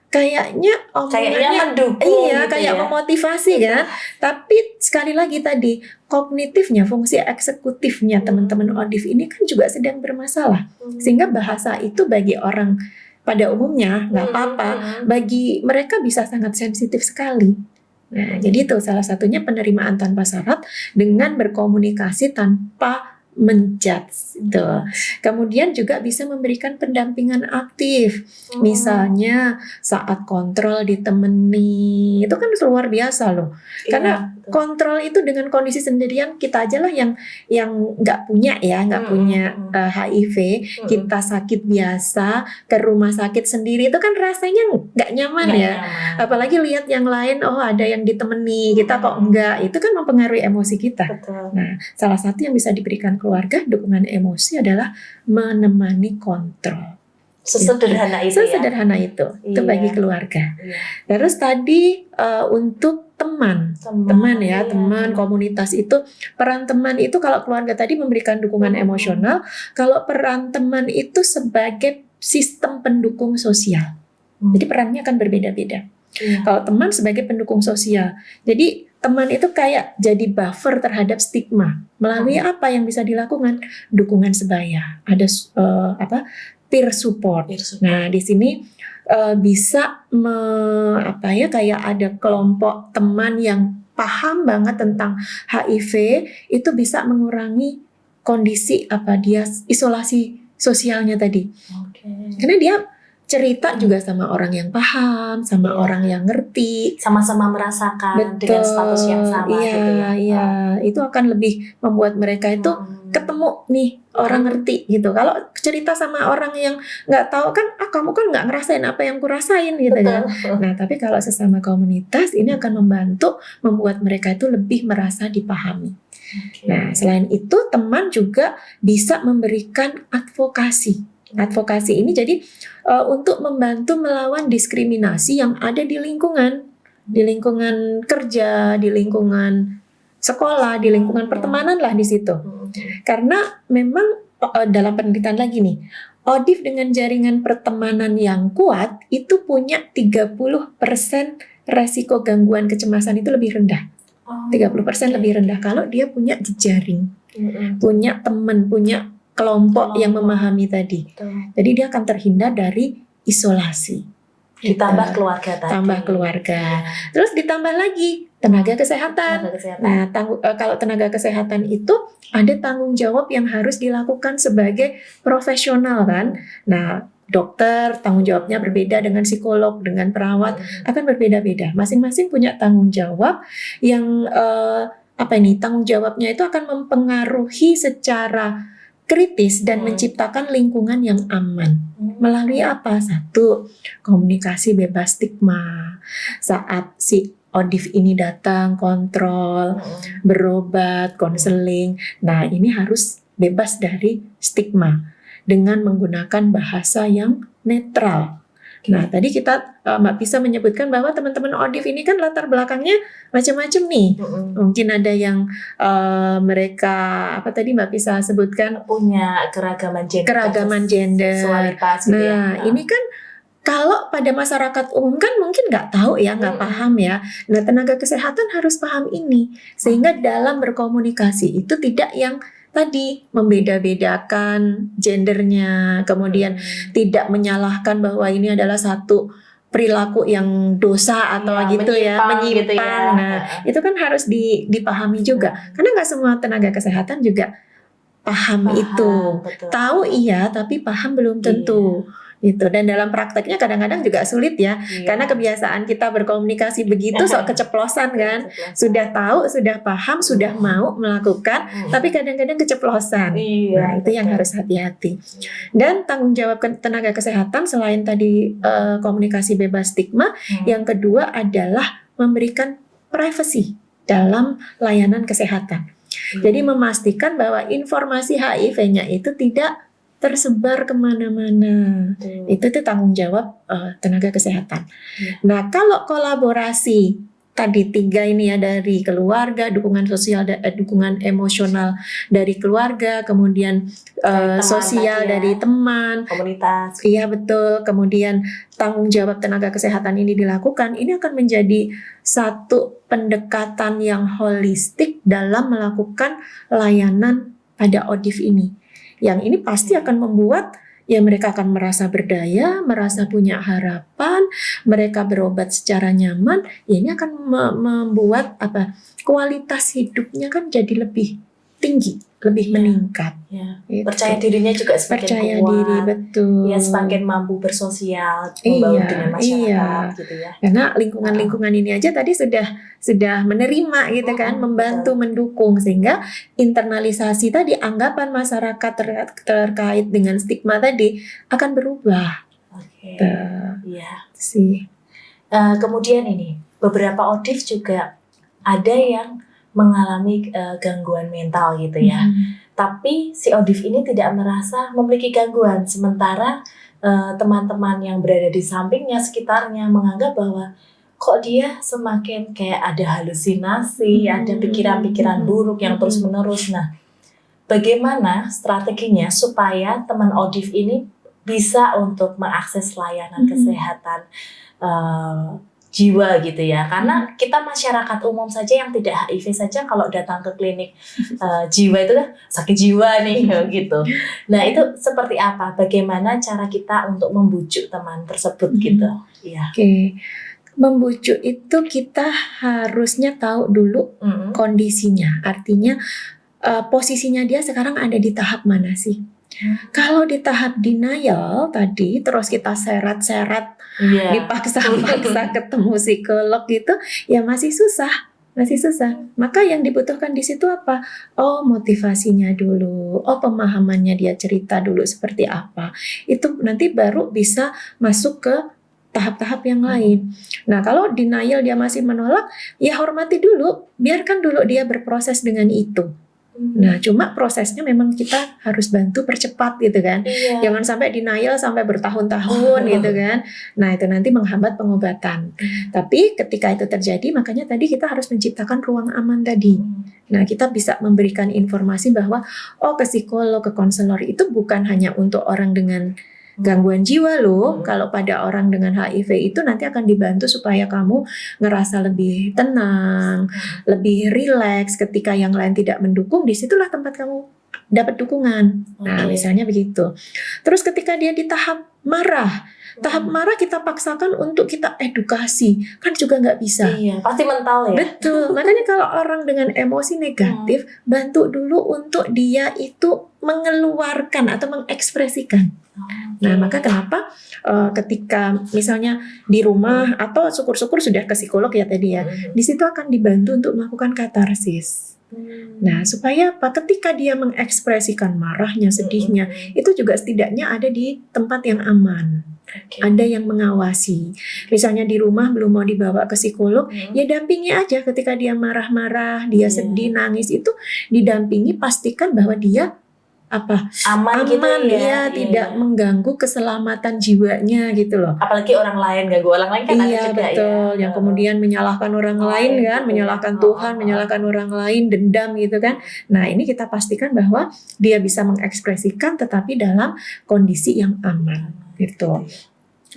Kayaknya mendukung. Iya, gitu kayak ya. memotivasi kan. Tapi sekali lagi tadi kognitifnya, fungsi eksekutifnya teman-teman ODIF ini kan juga sedang bermasalah. Sehingga bahasa itu bagi orang pada umumnya nggak apa-apa, bagi mereka bisa sangat sensitif sekali. Nah, jadi itu salah satunya penerimaan tanpa syarat dengan berkomunikasi tanpa menjudge gitu. Kemudian juga bisa memberikan pendampingan aktif. Misalnya saat kontrol ditemani, itu kan luar biasa loh. Karena kontrol itu dengan kondisi sendirian, kita aja lah yang nggak punya HIV, kita sakit biasa ke rumah sakit sendiri itu kan rasanya nggak nyaman ya. Apalagi lihat yang lain, ada yang ditemani, kita kok enggak, itu kan mempengaruhi emosi kita. Betul. Nah, salah satu yang bisa diberikan keluarga dukungan emosi adalah menemani kontrol. Sesederhana itu. Sesederhana itu bagi keluarga. Terus tadi untuk teman komunitas itu, peran teman itu kalau keluarga tadi memberikan dukungan emosional, kalau peran teman itu sebagai sistem pendukung sosial. Jadi perannya akan berbeda-beda. Kalau teman sebagai pendukung sosial, jadi teman itu kayak jadi buffer terhadap stigma. Melalui apa yang bisa dilakukan? Dukungan sebaya. Ada peer support. Nah, di sini bisa kayak ada kelompok teman yang paham banget tentang HIV, itu bisa mengurangi kondisi dia isolasi sosialnya tadi. Karena dia cerita juga sama orang yang paham, sama orang yang ngerti, sama-sama merasakan dengan status yang sama. Iya, itu akan lebih membuat mereka itu ketemu nih orang ngerti gitu. Kalau cerita sama orang yang nggak tahu kan, kamu kan nggak ngerasain apa yang kurasain gitu kan. Nah, tapi kalau sesama komunitas ini akan membantu membuat mereka itu lebih merasa dipahami. Nah, selain itu teman juga bisa memberikan advokasi. Advokasi ini jadi untuk membantu melawan diskriminasi yang ada di lingkungan kerja, di lingkungan sekolah, di lingkungan pertemanan lah di situ. Karena memang dalam penelitian lagi nih, ODIF dengan jaringan pertemanan yang kuat itu punya 30% resiko gangguan kecemasan itu lebih rendah. 30% lebih rendah kalau dia punya jejaring, punya teman, punya kelompok yang memahami tadi. Jadi dia akan terhindar dari isolasi. Ditambah keluarga tadi. Tambah keluarga. Terus ditambah lagi tenaga kesehatan. Nah, kalau tenaga kesehatan itu ada tanggung jawab yang harus dilakukan sebagai profesional kan. Nah, dokter tanggung jawabnya berbeda dengan psikolog, dengan perawat akan berbeda-beda. Masing-masing punya tanggung jawab yang tanggung jawabnya itu akan mempengaruhi secara kritis dan menciptakan lingkungan yang aman. Melalui apa? Satu, komunikasi bebas stigma. Saat si ODIF ini datang, kontrol, berobat, konseling. Nah, ini harus bebas dari stigma dengan menggunakan bahasa yang netral. Nah, tadi kita Mbak Pisa menyebutkan bahwa teman-teman ODIF ini kan latar belakangnya macam-macam nih. Mungkin ada yang mereka tadi Mbak Pisa sebutkan punya keragaman gender, seksualitas. Nah, ini kan kalau pada masyarakat umum kan mungkin nggak tahu ya, nggak paham ya. Nah, tenaga kesehatan harus paham ini sehingga dalam berkomunikasi itu tidak yang tadi membeda-bedakan gendernya, kemudian tidak menyalahkan bahwa ini adalah satu perilaku yang dosa atau menyimpang. Gitu ya. Nah, itu kan harus dipahami juga, karena nggak semua tenaga kesehatan juga paham itu. Betul. Tahu iya, tapi paham belum tentu. Gitu. Dan dalam prakteknya kadang-kadang juga sulit ya, karena kebiasaan kita berkomunikasi begitu sok keceplosan kan. Sudah tahu, sudah paham, sudah mau melakukan, tapi kadang-kadang keceplosan. Nah, itu yang harus hati-hati. Dan tanggung jawab tenaga kesehatan selain tadi komunikasi bebas stigma, yang kedua adalah memberikan privacy dalam layanan kesehatan. Jadi memastikan bahwa informasi HIV-nya itu tidak tersebar kemana-mana. Itu tanggung jawab tenaga kesehatan. Nah, kalau kolaborasi tadi 3 ini ya, dari keluarga, dukungan sosial, dukungan emosional dari keluarga, kemudian sosial dari teman, komunitas. Iya betul. Kemudian tanggung jawab tenaga kesehatan ini dilakukan, ini akan menjadi satu pendekatan yang holistik dalam melakukan layanan pada ODIF ini. Yang ini pasti akan membuat ya mereka akan merasa berdaya, merasa punya harapan, mereka berobat secara nyaman. Ya ini akan membuat kualitas hidupnya kan jadi lebih tinggi, lebih meningkat. Gitu. Percaya dirinya juga semakin kuat. Diri, betul. Ya, semakin mampu bersosial, membangun dengan masyarakat gitu ya. Karena lingkungan-lingkungan ini aja tadi sudah menerima gitu kan, membantu, mendukung, sehingga internalisasi tadi, anggapan masyarakat terkait dengan stigma tadi akan berubah. Iya. Sih. Kemudian ini beberapa ODIF juga ada yang mengalami gangguan mental gitu ya. Tapi si ODIF ini tidak merasa memiliki gangguan, sementara teman-teman yang berada di sampingnya, sekitarnya menganggap bahwa kok dia semakin kayak ada halusinasi, ada pikiran-pikiran buruk yang terus-menerus. Nah, bagaimana strateginya supaya teman ODIF ini bisa untuk mengakses layanan kesehatan jiwa gitu ya, karena kita masyarakat umum saja yang tidak HIV saja kalau datang ke klinik jiwa itu kan sakit jiwa nih gitu. Nah, itu seperti apa? Bagaimana cara kita untuk membujuk teman tersebut gitu? Iya. Membujuk itu kita harusnya tahu dulu kondisinya. Artinya posisinya dia sekarang ada di tahap mana sih? Kalau di tahap denial tadi, terus kita seret-seret, dipaksa-paksa ketemu psikolog gitu, ya masih susah. Maka yang dibutuhkan di situ apa? Oh, motivasinya dulu, pemahamannya dia cerita dulu seperti apa. Itu nanti baru bisa masuk ke tahap-tahap yang lain. Nah, kalau denial dia masih menolak, ya hormati dulu, biarkan dulu dia berproses dengan itu. Nah, cuma prosesnya memang kita harus bantu percepat gitu kan. Jangan sampai denial sampai bertahun-tahun gitu kan. Nah, itu nanti menghambat pengobatan. Tapi ketika itu terjadi, makanya tadi kita harus menciptakan ruang aman tadi. Nah, kita bisa memberikan informasi bahwa ke psikolog, ke konselor itu bukan hanya untuk orang dengan gangguan jiwa loh. Kalau pada orang dengan HIV itu nanti akan dibantu supaya kamu ngerasa lebih tenang, lebih rileks ketika yang lain tidak mendukung. Disitulah tempat kamu dapat dukungan. Nah, misalnya begitu. Terus ketika dia di tahap marah kita paksakan untuk kita edukasi, kan juga nggak bisa. Iya, pasti mental ya. Betul. Makanya kalau orang dengan emosi negatif, bantu dulu untuk dia itu mengeluarkan atau mengekspresikan. Nah, maka kenapa ketika misalnya di rumah atau syukur-syukur sudah ke psikolog ya tadi ya, di situ akan dibantu untuk melakukan katarsis. Nah, supaya apa? Ketika dia mengekspresikan marahnya, sedihnya, itu juga setidaknya ada di tempat yang aman. Ada yang mengawasi. Misalnya di rumah belum mau dibawa ke psikolog, ya dampingi aja ketika dia marah-marah, dia sedih, nangis, itu didampingi, pastikan bahwa dia aman gitu ya, tidak mengganggu keselamatan jiwanya gitu loh. Apalagi orang lain, ganggu orang lain kan ada juga betul. ya. Yang kemudian menyalahkan orang lain kan, menyalahkan Tuhan, menyalahkan orang lain, dendam gitu kan. Nah, ini kita pastikan bahwa dia bisa mengekspresikan tetapi dalam kondisi yang aman gitu.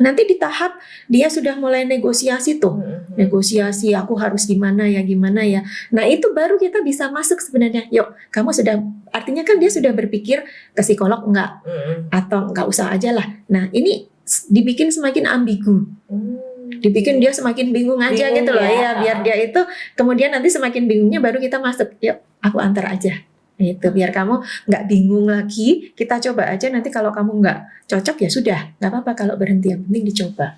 Nanti di tahap dia sudah mulai negosiasi tuh, negosiasi aku harus gimana ya. Nah, itu baru kita bisa masuk sebenarnya. Yuk, kamu sudah, artinya kan dia sudah berpikir ke psikolog enggak, atau enggak usah aja lah. Nah, ini dibikin semakin ambigu, dibikin dia semakin bingung aja gitu loh ya, biar dia itu kemudian nanti semakin bingungnya baru kita masuk. Yuk, aku antar aja. Itu biar kamu nggak bingung lagi, kita coba aja, nanti kalau kamu nggak cocok ya sudah, nggak apa-apa kalau berhenti, yang penting dicoba.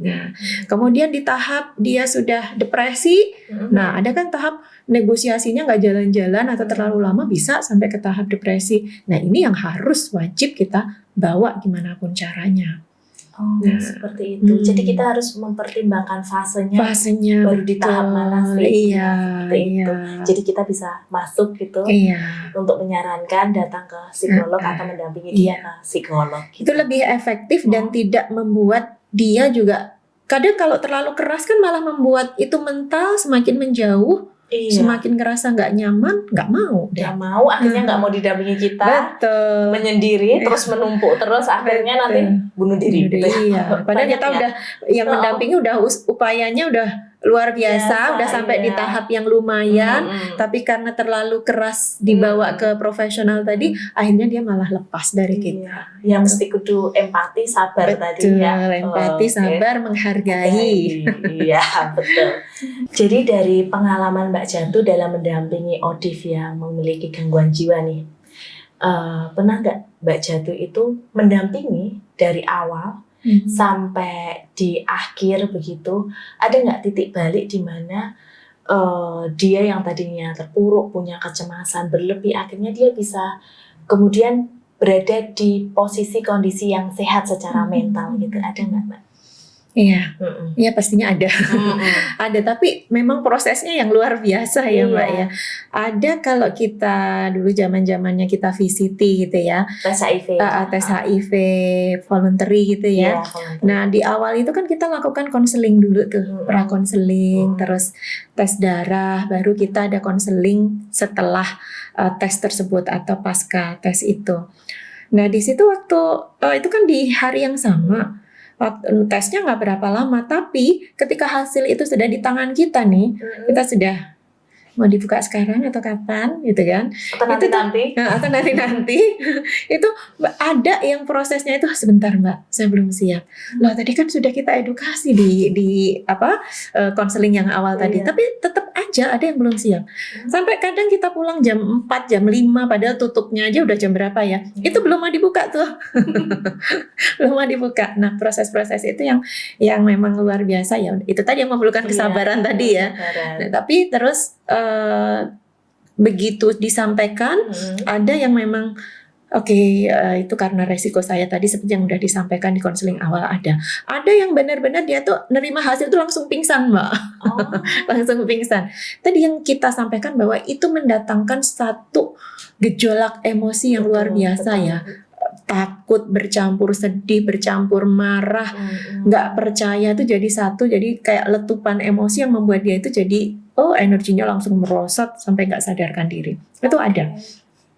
Nah, kemudian di tahap dia sudah depresi, nah ada kan tahap negosiasinya nggak jalan-jalan atau terlalu lama, bisa sampai ke tahap depresi. Nah, ini yang harus wajib kita bawa gimana pun caranya. Seperti itu. Jadi kita harus mempertimbangkan fasenya baru di tahap mana sih. Itu. Jadi kita bisa masuk gitu untuk menyarankan datang ke psikolog atau mendampingi dia ke psikolog. Gitu. Itu lebih efektif dan tidak membuat dia juga, kadang kalau terlalu keras kan malah membuat itu mental semakin menjauh. Semakin ngerasa nggak nyaman, nggak mau deh. Nggak mau, akhirnya nggak mau didampingi kita. Betul. Menyendiri, terus menumpuk terus, akhirnya nanti bunuh diri. Gitu. Iya. Padahal kita udah, yang mendampingi udah upayanya udah luar biasa, udah sampai di tahap yang lumayan, tapi karena terlalu keras dibawa ke profesional tadi, akhirnya dia malah lepas dari kita. Yang mesti kudu empati, sabar. Betul, tadi ya. Empati, sabar, menghargai. Iya, betul. Jadi dari pengalaman Mbak Jantu dalam mendampingi ODIF yang memiliki gangguan jiwa nih, pernah nggak Mbak Jantu itu mendampingi dari awal sampai di akhir begitu, ada nggak titik balik di mana dia yang tadinya terpuruk, punya kecemasan berlebih, akhirnya dia bisa kemudian berada di posisi kondisi yang sehat secara mental gitu, ada nggak Mbak? Iya, iya pastinya ada. Ada, tapi memang prosesnya yang luar biasa ya Mbak ya. Ada kalau kita dulu zaman-zamannya kita VCT gitu ya. Tes HIV. Tes HIV voluntary gitu ya. Nah, di awal itu kan kita lakukan konseling dulu tuh, pra-konseling, terus tes darah, baru kita ada konseling setelah tes tersebut atau pasca tes itu. Nah, di situ waktu itu kan di hari yang sama. Waktu tesnya nggak berapa lama, tapi ketika hasil itu sudah di tangan kita nih, kita sudah mau dibuka sekarang atau kapan gitu kan? Atau nanti itu ada yang prosesnya itu sebentar Mbak, saya belum siap. Loh, tadi kan sudah kita edukasi di konseling yang awal tadi, tapi tetap aja ada yang belum siap. Sampai kadang kita pulang jam 4, jam 5 padahal tutupnya aja udah jam berapa ya? Itu belum mau dibuka tuh. Belum mau dibuka. Nah, proses-proses itu yang memang luar biasa ya. Itu tadi yang memerlukan kesabaran tadi ya. Nah, tapi terus begitu disampaikan, ada yang memang itu karena resiko saya tadi seperti yang udah disampaikan di konseling awal, ada yang benar-benar dia tuh nerima hasil tuh langsung pingsan Mbak. Langsung pingsan. Tadi yang kita sampaikan bahwa itu mendatangkan satu gejolak emosi yang luar biasa ya. Takut bercampur sedih, bercampur marah, nggak percaya itu jadi satu, jadi kayak letupan emosi yang membuat dia itu jadi energinya langsung merosot sampai nggak sadarkan diri. Itu ada.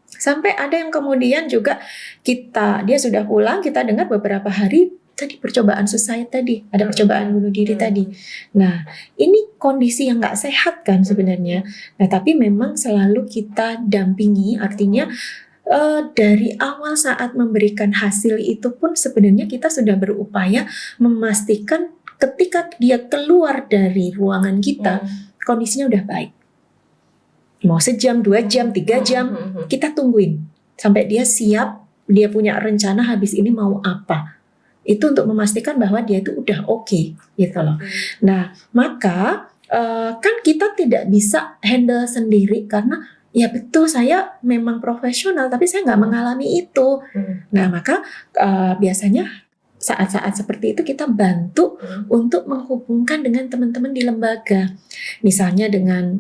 Sampai ada yang kemudian juga dia sudah pulang, kita dengar beberapa hari tadi percobaan suicide tadi, ada percobaan bunuh diri tadi. Nah, ini kondisi yang nggak sehat kan sebenarnya. Nah, tapi memang selalu kita dampingi, artinya dari awal saat memberikan hasil itu pun sebenarnya kita sudah berupaya memastikan ketika dia keluar dari ruangan kita, kondisinya udah baik. Mau sejam, 2 jam, 3 jam, kita tungguin. sampai dia siap, dia punya rencana habis ini mau apa. Itu untuk memastikan bahwa dia itu udah oke, gitu loh. Nah, maka kan kita tidak bisa handle sendiri karena ya betul saya memang profesional tapi saya nggak mengalami itu. Nah, maka biasanya saat-saat seperti itu kita bantu untuk menghubungkan dengan teman-teman di lembaga. Misalnya dengan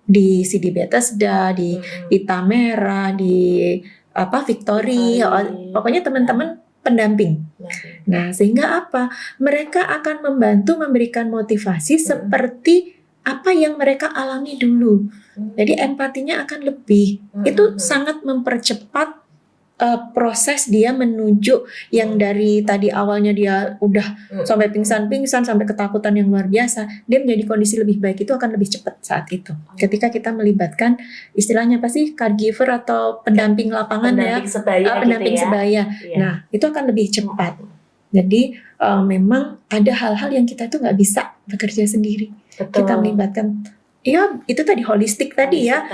di CD Bethesda, di Pita Merah, di Victory, pokoknya teman-teman pendamping. Nah, sehingga apa? Mereka akan membantu memberikan motivasi seperti apa yang mereka alami dulu. Jadi empatinya akan lebih. Itu sangat mempercepat proses dia menuju yang dari tadi awalnya dia udah sampai pingsan-pingsan, sampai ketakutan yang luar biasa, dia menjadi kondisi lebih baik itu akan lebih cepat saat itu. Ketika kita melibatkan istilahnya apa sih, caregiver atau pendamping lapangan, pendamping sebaya. Iya. Nah, itu akan lebih cepat. Jadi memang ada hal-hal yang kita tuh nggak bisa bekerja sendiri. Betul. Kita melibatkan, ya itu tadi holistik tadi ya,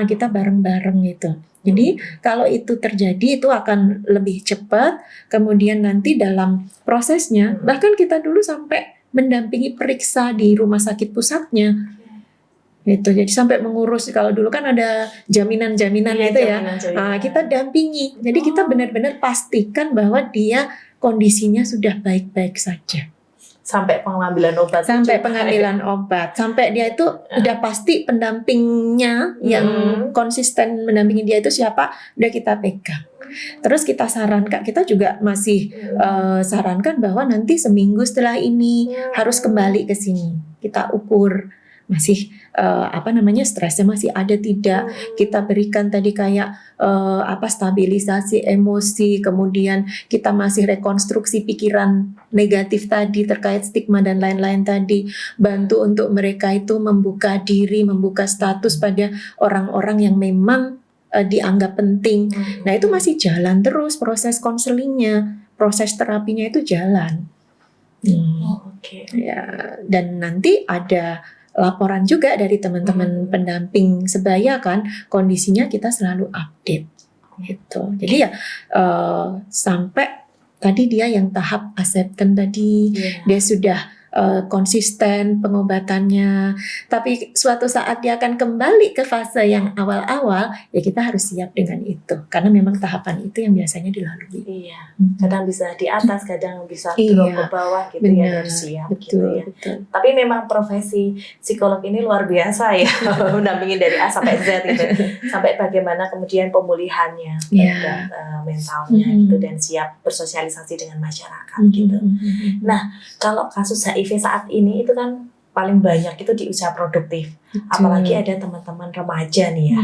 kita bareng-bareng gitu. Jadi kalau itu terjadi itu akan lebih cepat. Kemudian nanti dalam prosesnya bahkan kita dulu sampai mendampingi periksa di rumah sakit pusatnya. Itu jadi sampai mengurus, kalau dulu kan ada jaminan-jaminan itu ya. Kita dampingi. Jadi kita benar-benar pastikan bahwa dia kondisinya sudah baik-baik saja. Sampai pengambilan obat. Sampai dia itu udah pasti pendampingnya yang konsisten mendampingi dia itu siapa, udah kita pegang. Terus kita sarankan, kita juga masih sarankan bahwa nanti seminggu setelah ini harus kembali ke sini. Kita ukur masih stresnya masih ada tidak. Kita berikan tadi kayak stabilisasi emosi, kemudian kita masih rekonstruksi pikiran negatif tadi terkait stigma dan lain-lain tadi, bantu untuk mereka itu membuka diri, membuka status pada orang-orang yang memang dianggap penting. Nah, itu masih jalan terus proses konselingnya, proses terapinya itu jalan. Ya, dan nanti ada laporan juga dari teman-teman pendamping sebaya kan, kondisinya kita selalu update gitu. Jadi ya sampai tadi dia yang tahap acceptance tadi, dia sudah konsisten pengobatannya, tapi suatu saat dia akan kembali ke fase yang awal-awal, ya kita harus siap dengan itu karena memang tahapan itu yang biasanya dilalui. Kadang bisa di atas, kadang bisa drop ke bawah gitu. Benar, ya, harus siap gitu ya. Betul. Tapi memang profesi psikolog ini luar biasa ya, mendampingi dari A sampai Z gitu, sampai bagaimana kemudian pemulihannya dan mentalnya gitu, dan siap bersosialisasi dengan masyarakat gitu. Nah, kalau kasus HIV saat ini itu kan paling banyak itu di usia produktif. Apalagi ada teman-teman remaja nih ya.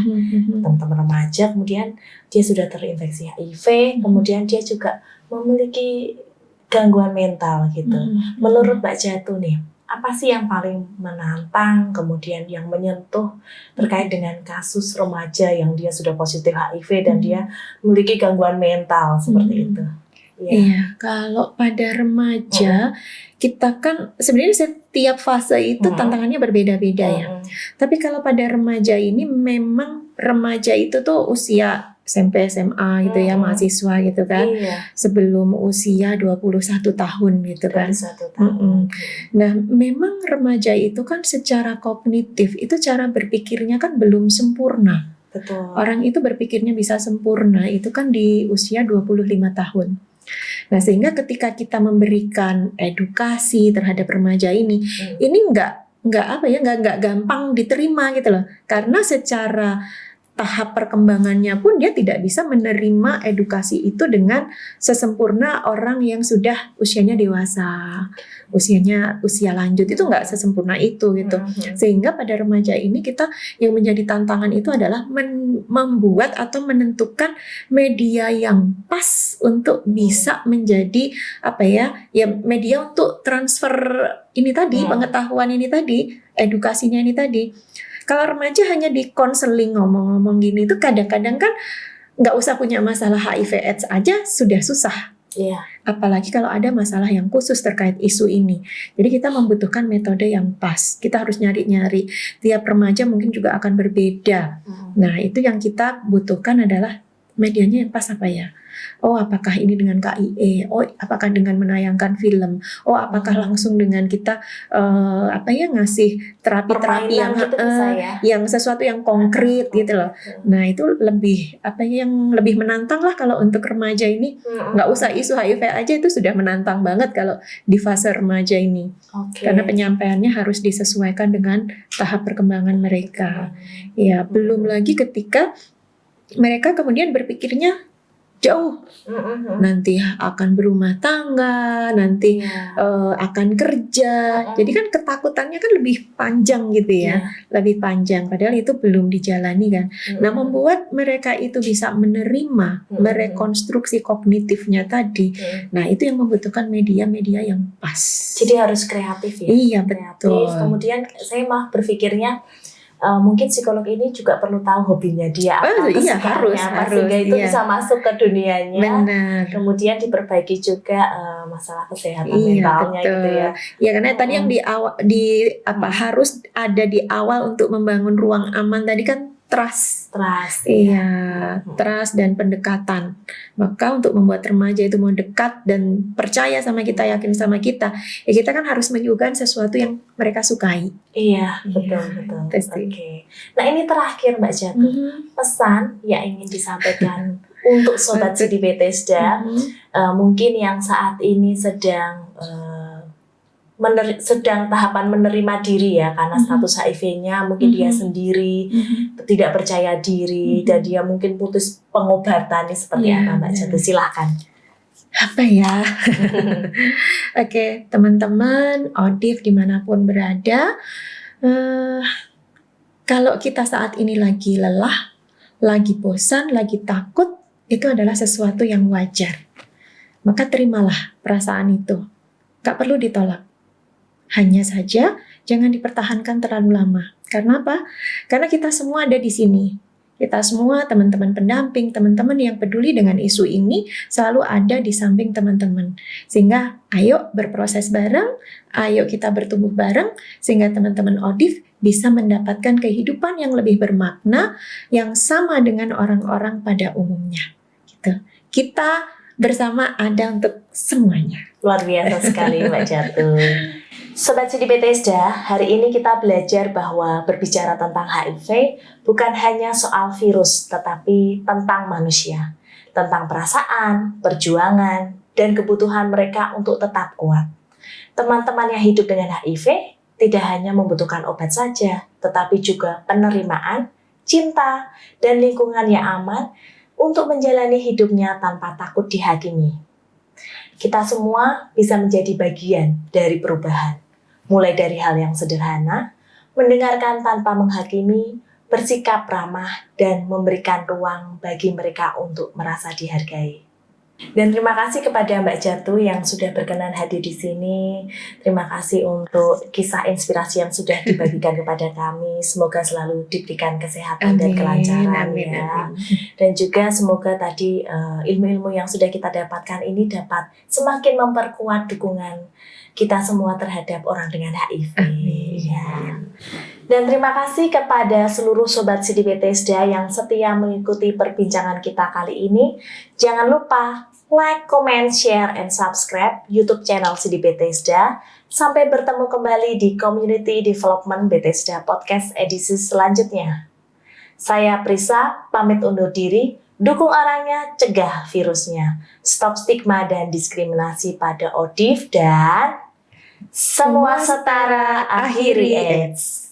Teman-teman remaja kemudian dia sudah terinfeksi HIV, kemudian dia juga memiliki gangguan mental gitu. Menurut Mbak Jatuh nih, apa sih yang paling menantang kemudian yang menyentuh terkait dengan kasus remaja yang dia sudah positif HIV dan dia memiliki gangguan mental seperti itu? Iya, kalau pada remaja kita kan sebenarnya setiap fase itu tantangannya berbeda-beda ya. Tapi kalau pada remaja ini memang remaja itu tuh usia SMP, SMA gitu ya, mahasiswa gitu kan. Sebelum usia 21 tahun gitu kan. Nah, memang remaja itu kan secara kognitif itu cara berpikirnya kan belum sempurna. Betul. Orang itu berpikirnya bisa sempurna itu kan di usia 25 tahun. Nah, sehingga ketika kita memberikan edukasi terhadap remaja ini nggak gampang diterima gitu loh. Karena secara tahap perkembangannya pun dia tidak bisa menerima edukasi itu dengan sesempurna orang yang sudah usianya dewasa, usia lanjut itu nggak sesempurna itu gitu. Sehingga pada remaja ini kita yang menjadi tantangan itu adalah membuat atau menentukan media yang pas untuk bisa menjadi media untuk transfer ini tadi, pengetahuan ini tadi, edukasinya ini tadi. Kalau remaja hanya di konseling ngomong-ngomong gini itu kadang-kadang kan nggak usah punya masalah HIV/AIDS aja sudah susah Iya. Apalagi kalau ada masalah yang khusus terkait isu ini. Jadi kita membutuhkan metode yang pas. Kita harus nyari-nyari. Tiap remaja mungkin juga akan berbeda. Nah, itu yang kita butuhkan adalah medianya yang pas apa ya? Oh, apakah ini dengan KIE? Oh, apakah dengan menayangkan film? Oh, apakah langsung dengan kita ngasih terapi-terapi yang Permainan gitu bisa ya. yang sesuatu yang konkret gitu loh. Nah, itu lebih yang lebih menantang lah kalau untuk remaja ini. Nggak usah isu HIV aja, itu sudah menantang banget kalau di fase remaja ini. Karena penyampaiannya harus disesuaikan dengan tahap perkembangan mereka. Ya, belum lagi ketika mereka kemudian berpikirnya jauh, nanti akan berumah tangga, nanti akan kerja. Jadi kan ketakutannya kan lebih panjang gitu ya, lebih panjang. Padahal itu belum dijalani kan. Nah, membuat mereka itu bisa menerima, merekonstruksi kognitifnya tadi. Nah, itu yang membutuhkan media-media yang pas. Jadi harus kreatif ya. Iya, kreatif. betul. Kemudian saya malah berpikirnya mungkin psikolog ini juga perlu tahu hobinya dia apa, kesukaannya apa, sehingga itu bisa masuk ke dunianya. Benar. Kemudian diperbaiki juga masalah kesehatan mentalnya betul. gitu ya. Ya, karena tadi yang harus ada di awal untuk membangun ruang aman tadi kan trust. Iya, trust dan pendekatan. Maka untuk membuat remaja itu mau dekat dan percaya sama kita, yakin sama kita, ya kita kan harus menyuguhkan sesuatu yang mereka sukai. Iya, betul. Oke. Nah, ini terakhir Mbak Jatuh, pesan yang ingin disampaikan untuk Sobat Sidi Bethesda, mungkin yang saat ini sedang tahapan menerima diri ya, karena status HIV-nya mungkin dia sendiri tidak percaya diri, dan dia mungkin putus pengobatan. Seperti apa Mbak Jatuh? Silahkan. Apa ya? Oke, teman-teman ODIF dimanapun berada, kalau kita saat ini lagi lelah, lagi bosan, lagi takut, itu adalah sesuatu yang wajar. Maka terimalah perasaan itu, gak perlu ditolak. Hanya saja jangan dipertahankan terlalu lama. Karena apa? Karena kita semua ada di sini. Kita semua teman-teman pendamping, teman-teman yang peduli dengan isu ini selalu ada di samping teman-teman. Sehingga ayo berproses bareng, ayo kita bertumbuh bareng, sehingga teman-teman ODIF bisa mendapatkan kehidupan yang lebih bermakna, yang sama dengan orang-orang pada umumnya. Gitu. Kita bersama ada untuk semuanya. Luar biasa sekali Mbak Jatuh. Sobat Sidi Bethesda, hari ini kita belajar bahwa berbicara tentang HIV bukan hanya soal virus, tetapi tentang manusia, tentang perasaan, perjuangan, dan kebutuhan mereka untuk tetap kuat. Teman-teman yang hidup dengan HIV tidak hanya membutuhkan obat saja, tetapi juga penerimaan, cinta, dan lingkungan yang aman untuk menjalani hidupnya tanpa takut dihakimi. Kita semua bisa menjadi bagian dari perubahan. Mulai dari hal yang sederhana, mendengarkan tanpa menghakimi, bersikap ramah, dan memberikan ruang bagi mereka untuk merasa dihargai. Dan terima kasih kepada Mbak Jatuh yang sudah berkenan hadir di sini. Terima kasih untuk kisah inspirasi yang sudah dibagikan kepada kami. Semoga selalu diberikan kesehatan dan kelancaran ya. Dan juga semoga tadi ilmu-ilmu yang sudah kita dapatkan ini dapat semakin memperkuat dukungan kita semua terhadap orang dengan HIV. Ya. Dan terima kasih kepada seluruh Sobat Sidi Bethesda yang setia mengikuti perbincangan kita kali ini. Jangan lupa like, comment, share, and subscribe YouTube channel Sidi Bethesda. Sampai bertemu kembali di Community Development Bethesda Podcast edisi selanjutnya. Saya Prisa, pamit undur diri. Dukung orangnya, cegah virusnya. Stop stigma dan diskriminasi pada ODIF, dan semua setara, akhiri AIDS.